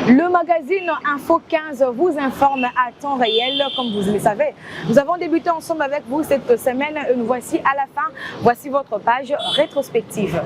Le magazine Info 15 vous informe à temps réel, comme vous le savez. Nous avons débuté ensemble avec vous cette semaine et nous voici à la fin. Voici votre page rétrospective.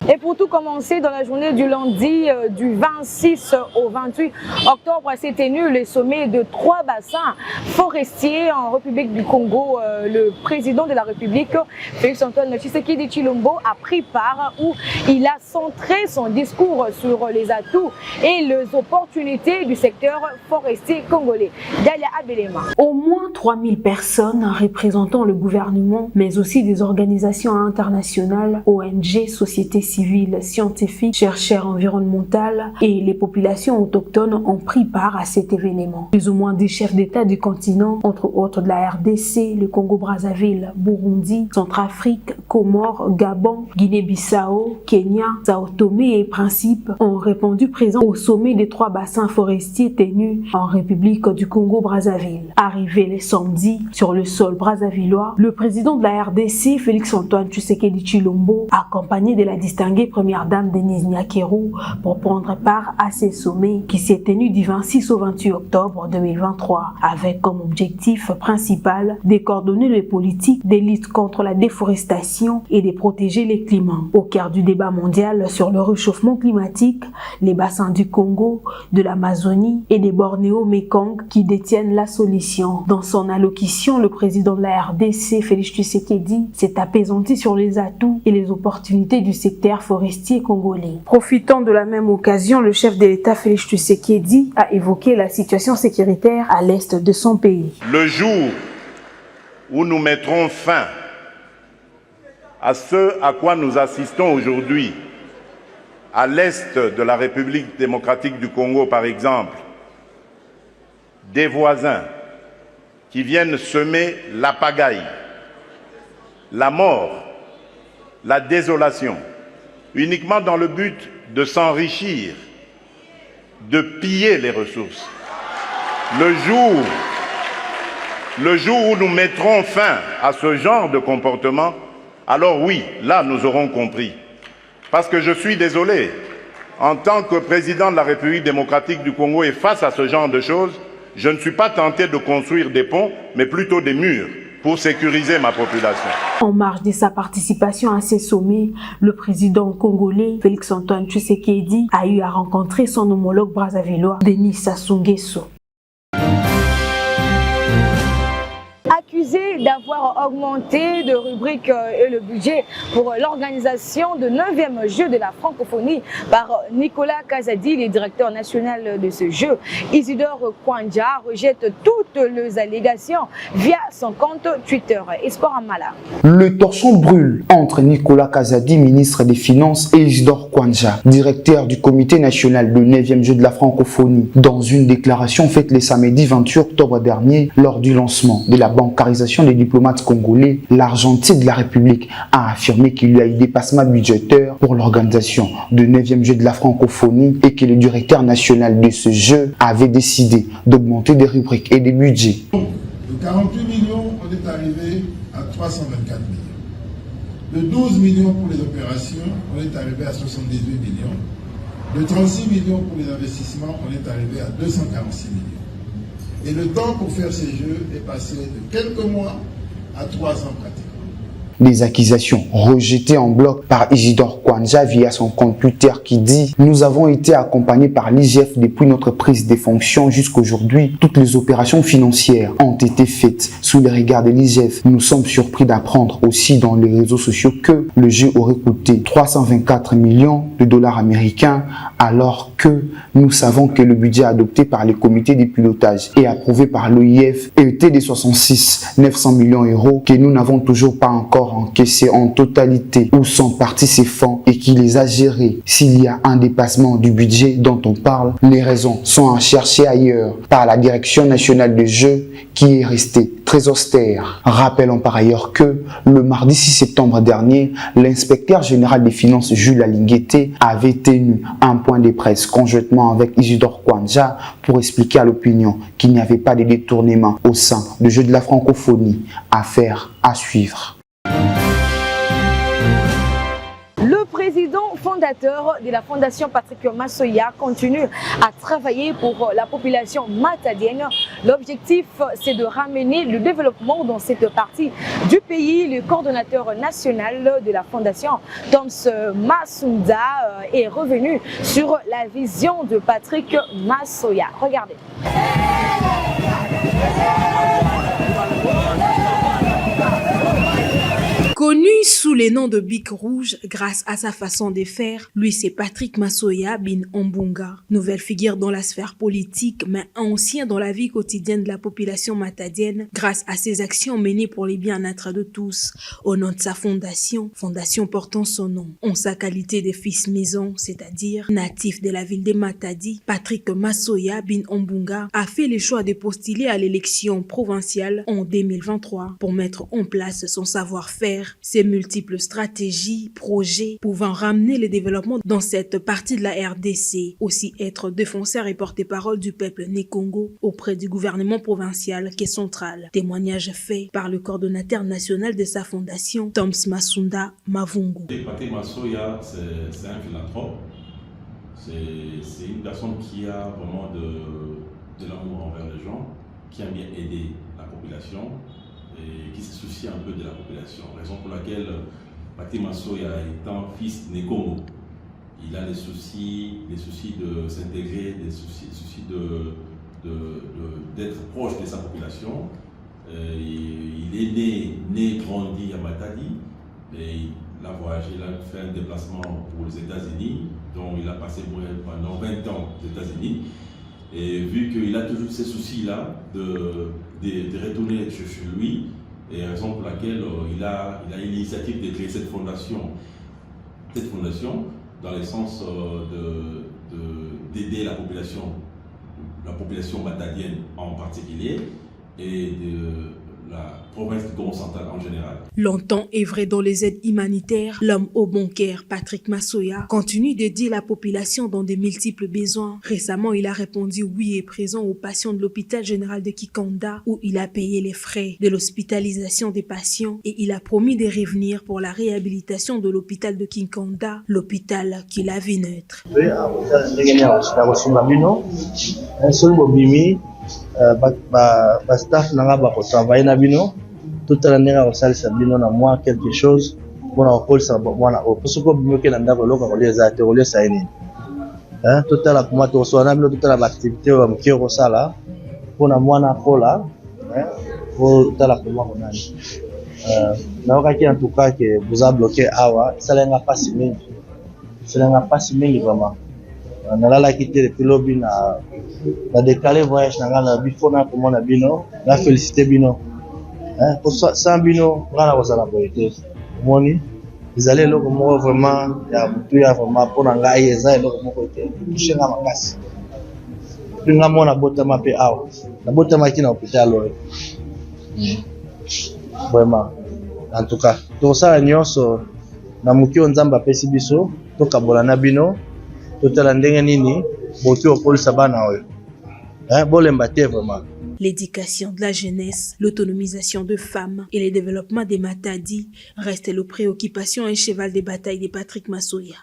Et pour tout commencer, dans la journée du lundi du 26 au 28 octobre, s'est tenu le sommet de 3 bassins forestiers en République du Congo. Le président de la République, Félix-Antoine Tshisekedi Tshilombo, a pris part où il a centré son discours sur les atouts et les opportunités du secteur forestier congolais. Dalia Abelema. Au moins 3000 personnes représentant le gouvernement, mais aussi des organisations internationales, ONG, sociétés civiles, scientifiques, chercheurs environnementaux et les populations autochtones ont pris part à cet événement. Plus ou moins 10 chefs d'État du continent, entre autres de la RDC, le Congo-Brazzaville, Burundi, Centrafrique, Comores, Gabon, Guinée-Bissau, Kenya, Sao Tomé et Principe, ont répondu présents au sommet des 3 bassins forestiers tenus en République du Congo-Brazzaville. Arrivé les samedis sur le sol brazzavillois, le président de la RDC, Félix-Antoine Tshisekedi Tshilombo, accompagné de la distinguée première dame Denise Nyakeru, pour prendre part à ces sommets qui s'est tenu du 26 au 28 octobre 2023, avec comme objectif principal de coordonner les politiques de lutte contre la déforestation et de protéger les climats. Au cœur du débat mondial sur le réchauffement climatique, les bassins du Congo, de l'Amazonie et des Bornéo-Mékong qui détiennent la solution. Dans son allocution, le président de la RDC, Félix Tshisekedi, s'est apaisanti sur les atouts et les opportunités du secteur forestier congolais. Profitant de la même occasion, le chef de l'État Félix Tshisekedi a évoqué la situation sécuritaire à l'est de son pays. Le jour où nous mettrons fin à ce à quoi nous assistons aujourd'hui, à l'est de la République démocratique du Congo par exemple, des voisins qui viennent semer la pagaille, la mort, la désolation, uniquement dans le but de s'enrichir, de piller les ressources. Le jour où nous mettrons fin à ce genre de comportement, alors oui, là nous aurons compris. Parce que je suis désolé, en tant que président de la République démocratique du Congo et face à ce genre de choses, je ne suis pas tenté de construire des ponts, mais plutôt des murs pour sécuriser ma population. En marge de sa participation à ces sommets, le président congolais Félix-Antoine Tshisekedi a eu à rencontrer son homologue brazzavillois Denis Sassou Nguesso. Accusé d'avoir augmenté de rubrique et le budget pour l'organisation de 9e jeu de la francophonie par Nicolas Kazadi, le directeur national de ce jeu, Isidore Kwanja rejette toutes les allégations via son compte Twitter. Espoir Amala. Le torchon brûle entre Nicolas Kazadi, ministre des Finances, et Isidore Kwanja, directeur du comité national de 9e jeu de la francophonie. Dans une déclaration faite le samedi 28 octobre dernier, lors du lancement de la bancarisation des diplomates congolais, l'argentier de la République a affirmé qu'il y a eu dépassement budgétaire pour l'organisation de 9e jeu de la francophonie et que le directeur national de ce jeu avait décidé d'augmenter des rubriques et des budgets. De 48 millions, on est arrivé à 324 millions. De 12 millions pour les opérations, on est arrivé à 78 millions. De 36 millions pour les investissements, on est arrivé à 246 millions. Et le temps pour faire ces jeux est passé de quelques mois à 3 ans pratiquement. Des accusations rejetées en bloc par Isidore Kwanja via son compte Twitter qui dit « Nous avons été accompagnés par l'IGF depuis notre prise des fonctions jusqu'aujourd'hui. Toutes les opérations financières ont été faites sous les regards de l'IGF. Nous sommes surpris d'apprendre aussi dans les réseaux sociaux que le jeu aurait coûté 324 millions de dollars américains alors que nous savons que le budget adopté par les comités de pilotage et approuvé par l'OIF était de 66 900 millions d'euros que nous n'avons toujours pas encore encaissé en totalité. Où sont partis ces fonds et qui les a gérés? S'il y a un dépassement du budget dont on parle, les raisons sont à chercher ailleurs par la direction nationale des jeux qui est restée très austère. Rappelons par ailleurs que le mardi 6 septembre dernier, l'inspecteur général des finances Jules Alingueté avait tenu un point de presse conjointement avec Isidore Kwanja pour expliquer à l'opinion qu'il n'y avait pas de détournement au sein du jeu de la francophonie. Affaire à suivre. Le président fondateur de la Fondation Patrick Massoya continue à travailler pour la population matadienne. L'objectif, c'est de ramener le développement dans cette partie du pays. Le coordonnateur national de la Fondation, Toms Masunda, est revenu sur la vision de Patrick Massoya. Regardez. Connu sous les noms de Bic Rouge grâce à sa façon de faire, lui c'est Patrick Massoya bin Ombunga. Nouvelle figure dans la sphère politique mais ancien dans la vie quotidienne de la population matadienne grâce à ses actions menées pour les bien-être de tous. Au nom de sa fondation portant son nom, en sa qualité de fils maison, c'est-à-dire natif de la ville de Matadi, Patrick Massoya bin Ombunga a fait le choix de postuler à l'élection provinciale en 2023 pour mettre en place son savoir-faire. Ces multiples stratégies, projets pouvant ramener le développement dans cette partie de la RDC, aussi être défenseur et porte-parole du peuple né Congo auprès du gouvernement provincial qui est central. Témoignage fait par le coordonnateur national de sa fondation, Toms Masunda Mavungu. Patrick Massoya, c'est un philanthrope. C'est une personne qui a vraiment de l'amour envers les gens, qui aime bien aider la population et qui se soucie un peu de la population. Raison pour laquelle Patrick Massoya, étant fils de Congo, il a les soucis de s'intégrer, des soucis d'être proche de sa population. Il est né, grandi à Matadi, et il a voyagé, il a fait un déplacement pour les États-Unis, donc il a passé pendant 20 ans aux États-Unis. Et vu qu'il a toujours ces soucis-là de retourner chez lui, et raison pour laquelle il a l'initiative de créer cette fondation dans le sens d'aider la population matadienne en particulier, et de la province du Congo central en général. Longtemps œuvré dans les aides humanitaires, l'homme au bon cœur, Patrick Massoya, continue d'aider la population dans de multiples besoins. Récemment, il a répondu oui et présent aux patients de l'hôpital général de Kinkanda, où il a payé les frais de l'hospitalisation des patients et il a promis de revenir pour la réhabilitation de l'hôpital de Kinkanda, l'hôpital qu'il a vu naître. Staff nanga ba ko travailler na bino totala ndenge ko salisa bino na moi quelque chose bona ko kolisa bona o posoko bino ke na ndako loka ko leza te ko lesa ini totala kuma to so na bino totala ba activité ba mkio ko sala pona mwana kola o totala kuma ko nani na wakati en tout cas que vous a bloqué awa ça n'a pas si mingi vraiment nalalaki te depuis lobi na décalé voyage na bifo na komona bino na félicité bino sans bino ngana kozala boye te moni ezali eloko moko vraiment ya mutu ya vraiment mpona ngai eza eloko moko te touche nga makasi nga mona botama mpe awa nabotamaki na hôpital oyo vraiment en tout cas tokosala nyonso na moki oyo nzambe apesi biso tokabola na bino totala ndenge nini boki okolisa bana oyo bolemba te vraiment. L'éducation de la jeunesse, l'autonomisation de femmes et le développement des Matadi restent les préoccupations et un cheval de bataille de Patrick Massoya.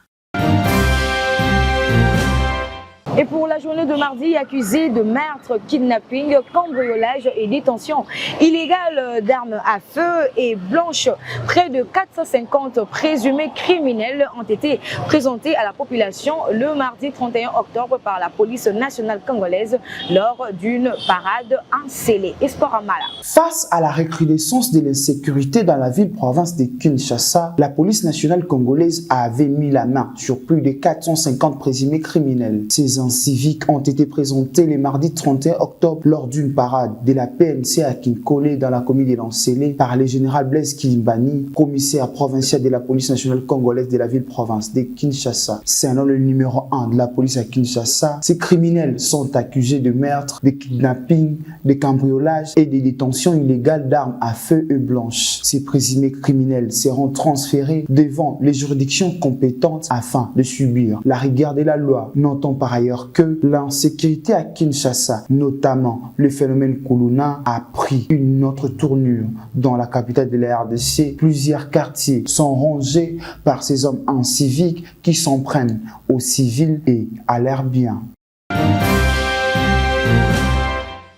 Et pour la journée de mardi, accusé de meurtre, kidnapping, cambriolage et détention illégale d'armes à feu et blanches, près de 450 présumés criminels ont été présentés à la population le mardi 31 octobre par la police nationale congolaise lors d'une parade encelée. Espoir Amala. Face à la recrudescence de l'insécurité dans la ville-province de Kinshasa, la police nationale congolaise avait mis la main sur plus de 450 présumés criminels. Ces civiques ont été présentés le mardi 31 octobre lors d'une parade de la PNC à Kinkole dans la commune de Lancélé par le général Blaise Kilimbani, commissaire provincial de la police nationale congolaise de la ville-province de Kinshasa. Selon le numéro 1 de la police à Kinshasa, ces criminels sont accusés de meurtre, de kidnapping, de cambriolage et de détention illégale d'armes à feu et blanches. Ces présumés criminels seront transférés devant les juridictions compétentes afin de subir la rigueur de la loi. Notons par ailleurs d'ailleurs que l'insécurité à Kinshasa, notamment le phénomène Kuluna, a pris une autre tournure. Dans la capitale de la RDC, plusieurs quartiers sont rongés par ces hommes inciviques qui s'en prennent aux civils et à leurs biens.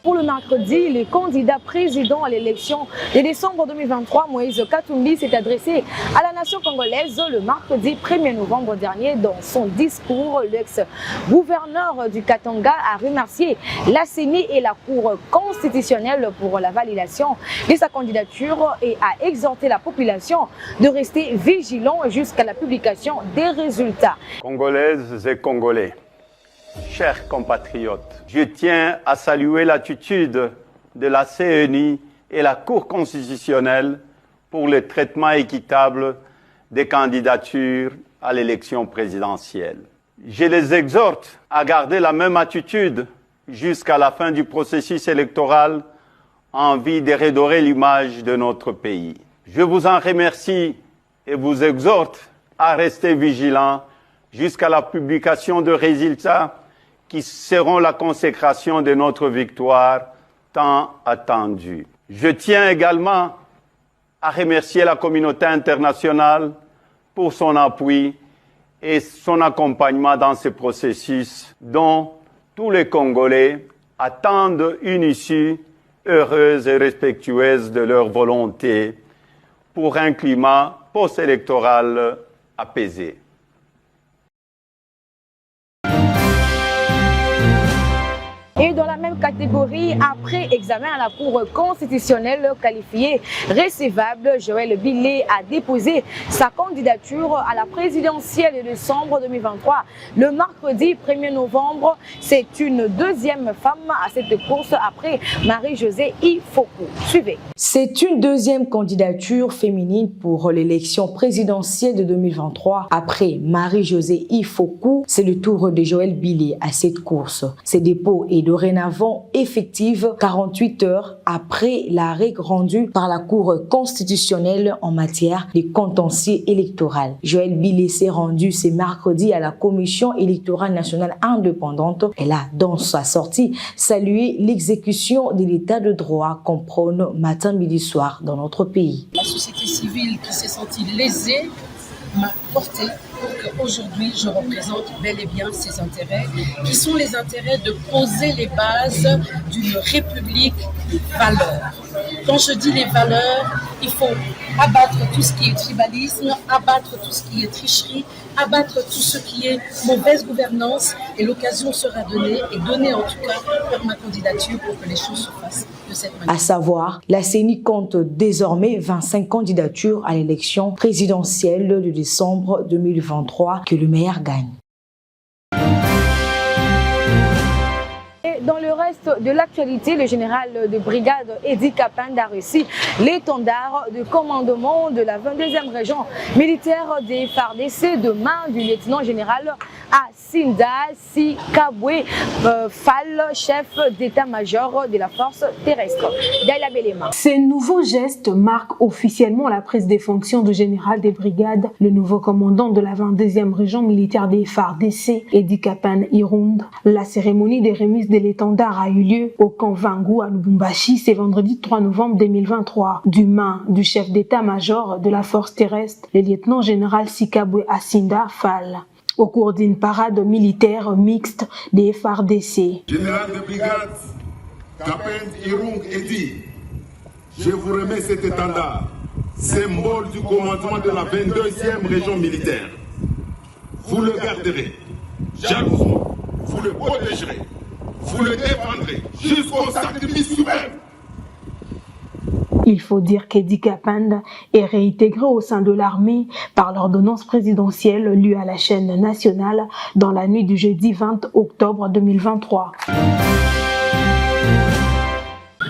Pour le mercredi, le candidat président à l'élection de décembre 2023, Moïse Katumbi, s'est adressé à la nation congolaise le mercredi 1er novembre dernier. Dans son discours, l'ex-gouverneur du Katanga a remercié la CENI et la Cour constitutionnelle pour la validation de sa candidature et a exhorté la population de rester vigilant jusqu'à la publication des résultats. Congolaises et Congolais, chers compatriotes, je tiens à saluer l'attitude de la CENI et la Cour constitutionnelle pour le traitement équitable des candidatures à l'élection présidentielle. Je les exhorte à garder la même attitude jusqu'à la fin du processus électoral en vue de redorer l'image de notre pays. Je vous en remercie et vous exhorte à rester vigilants jusqu'à la publication de résultats qui seront la consécration de notre victoire tant attendue. Je tiens également à remercier la communauté internationale pour son appui et son accompagnement dans ce processus dont tous les Congolais attendent une issue heureuse et respectueuse de leur volonté pour un climat post-électoral apaisé. Et dans la même catégorie, après examen à la Cour constitutionnelle qualifiée recevable, Joël Billet a déposé sa candidature à la présidentielle de décembre 2023. Le mercredi 1er novembre, c'est une deuxième femme à cette course après Marie-Josée Ifoku. Suivez. C'est une deuxième candidature féminine pour l'élection présidentielle de 2023. Après Marie-Josée Ifoku, c'est le tour de Joël Billet à cette course. Ces dépôts est dorénavant effective 48 heures après l'arrêt rendu par la Cour constitutionnelle en matière de contentieux électoral. Joël Billet s'est rendu ce mercredi à la Commission électorale nationale indépendante. Elle a, dans sa sortie, salué l'exécution de l'état de droit qu'on prône matin, midi, soir dans notre pays. La société civile qui s'est sentie lésée m'a porté pour qu'aujourd'hui je représente bel et bien ses intérêts, qui sont les intérêts de poser les bases d'une république valeurs. Quand je dis les valeurs, il faut abattre tout ce qui est tribalisme, abattre tout ce qui est tricherie, abattre tout ce qui est mauvaise gouvernance, et l'occasion sera donnée, et donnée en tout cas pour ma candidature pour que les choses se fassent de cette manière. À savoir, la CENI compte désormais 25 candidatures à l'élection présidentielle de décembre 2023, que le meilleur gagne. Dans le reste de l'actualité, le général de brigade Edi Kapand a reçu l'étendard de commandement de la 22e région militaire des FARDC de main du lieutenant-général Asinda Sikabwe Fall, chef d'état-major de la force terrestre. Daila Belema. Ces nouveaux gestes marquent officiellement la prise des fonctions de général des brigades. Le nouveau commandant de la 22e région militaire des FARDC, Edi Kapand Irund. La cérémonie des remises de l'étendard a eu lieu au camp Vangu à Lubumbashi ce vendredi 3 novembre 2023. Du main du chef d'état-major de la force terrestre, le lieutenant-général Sikabwe Asinda Fall, au cours d'une parade militaire mixte des FARDC. Général de brigade Kapand Irung Edi, je vous remets cet étendard, symbole du commandement de la 22e région militaire. Vous le garderez jalousement, vous le protégerez, vous le défendrez jusqu'au sacrifice suprême. Il faut dire qu'Edi Kapand est réintégré au sein de l'armée par l'ordonnance présidentielle lue à la chaîne nationale dans la nuit du jeudi 20 octobre 2023.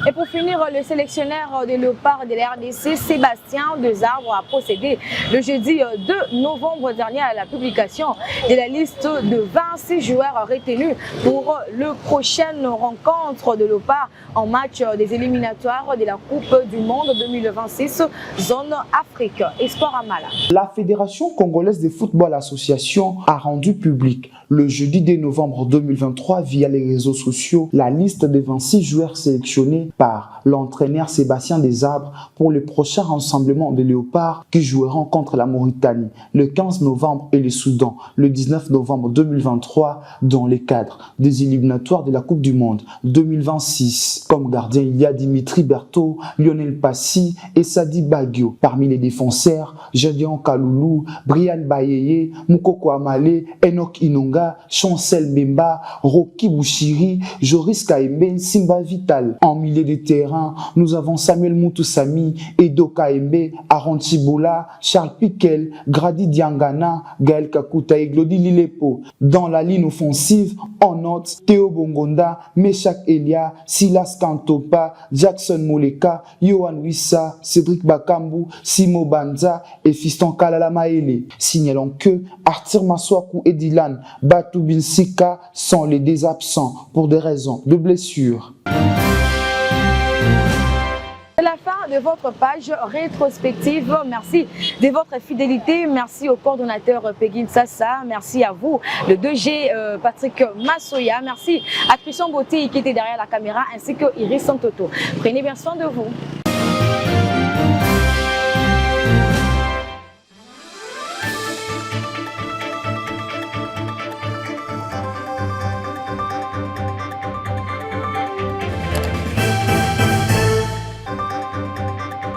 Et pour finir, le sélectionneur de Léopard de la RDC, Sébastien Desarbres, a procédé le jeudi 2 novembre dernier à la publication de la liste de 26 joueurs retenus pour le prochaine rencontre de Léopard en match des éliminatoires de la Coupe du Monde 2026, zone Afrique. Espoir Amala. La Fédération congolaise de football association a rendu public le jeudi 2 novembre 2023 via les réseaux sociaux la liste des 26 joueurs sélectionnés par l'entraîneur Sébastien Desarbres pour le prochain rassemblement des Léopards qui joueront contre la Mauritanie le 15 novembre et le Soudan le 19 novembre 2023 dans les cadres des éliminatoires de la Coupe du Monde 2026. Comme gardien, il y a Dimitri Berthaud, Lionel Passy et Sadi Bagio. Parmi les défenseurs, Jadian Kaloulou, Brian Bayeye, Moukoko Amale, Enoch Inonga, Chancel Mbemba, Rocky Bouchiri, Joris Kaembe, Simba Vital. En milieu de terrain, nous avons Samuel Moutoussami, Edo Kaembe, Aaron Chiboula, Charles Piquel, Grady Diangana, Gaël Kakuta et Glody Lilepo. Dans la ligne offensive, on note Théo Bongonda, Meshak Elia, Silas Kantopa, Jackson Moleka, Yohan Wissa, Cédric Bakambu, Simo Banza et Fiston Kalala Maele. Signalons que Arthur Maswaku et Dylan Batubinsika sont les deux absents pour des raisons de blessure. C'est la fin de votre page rétrospective. Merci de votre fidélité. Merci au coordonnateur Peggy Sassa. Merci à vous, le 2G Patrick Massoya. Merci à Christian Botti qui était derrière la caméra ainsi que Iris Santoto. Prenez bien soin de vous.